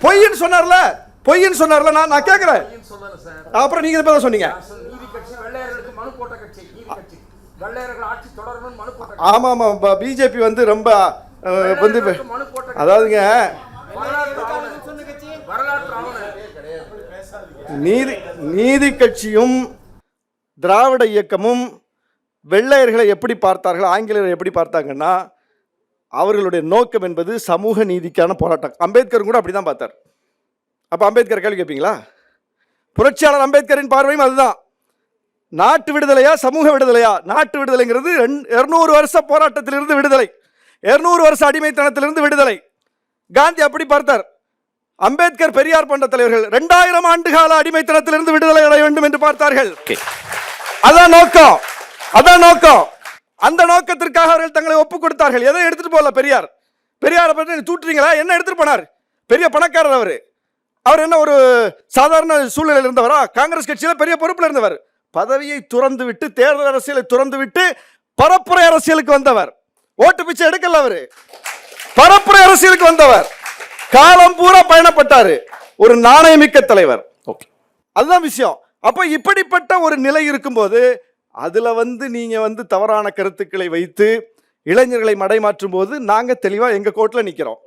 பொய்ன்னு சொன்னார்ல, பொய்ன்னு சொன்னார்ல, நான் கேட்கிறேன். அப்புறம் நீங்க இப்ப சொன்னீங்க. ஆமா ஆமா, பிஜேபி வந்து ரொம்ப வந்து அதாவதுங்க நீதி கட்சியும் திராவிட இயக்கமும் வெள்ளையர்களை எப்படி பார்த்தார்கள், ஆங்கிலேயர்கள் எப்படி பார்த்தாங்கன்னா, அவர்களுடைய நோக்கம் என்பது சமூக நீதிக்கான போராட்டம். அம்பேத்கர் கூட அப்படிதான் பார்த்தார். அப்ப அம்பேத்கர் கேள்வி கேட்பீங்களா? புரட்சியாளர் அம்பேத்கரின் பார்வையும் அதுதான். நாட்டு விடுதலையா சமூக விடுதலையா? நாட்டு விடுதலைங்கிறது 200 வருஷ போராட்டத்திலிருந்து விடுதலை, 200 வருஷ அடிமைத்தனத்திலிருந்து விடுதலை. காந்தி அப்படி பார்த்தார். அம்பேத்கர், பெரியார் போன்ற தலைவர்கள் 2000 ஆண்டு கால அடிமைத்தனத்திலிருந்து விடுதலை அடைய வேண்டும் என்று பார்த்தார்கள். அதான் நோக்கம், அதான் நோக்கம். அந்த நோக்கத்திற்காக அவர்கள் தங்களை ஒப்புக் கொடுத்தார்கள். எதை எடுத்துட்டு போகல பெரியார். பெரியாரை பற்றி தூட்டுறீங்களா? என்ன எடுத்துட்டு போனார்? பெரிய பணக்காரர் அவர். அவர் என்ன ஒரு சாதாரண சூழ்நிலையில் இருந்தவரா? காங்கிரஸ் கட்சியில பெரிய பொறுப்பில் இருந்தவர். பதவியை துறந்து விட்டு, தேர்தல் அரசியலை துறந்து விட்டு பரப்புரை அரசியலுக்கு வந்தவர். ஓட்டு பிச்சை எடுக்கல அவரு, பரப்புரை அரசியலுக்கு வந்தவர். காலம் பூரா பயணப்பட்டாரு. ஒரு நாணயமிக்க தலைவர். ஓகே, அதுதான் விஷயம். அப்ப இப்படிப்பட்ட ஒரு நிலை இருக்கும்போது அதுல வந்து நீங்க வந்து தவறான கருத்துக்களை வைத்து இளைஞர்களை மடைமாற்றும் போது நாங்க தெளிவா எங்க கோட்ல நிக்கிறோம்.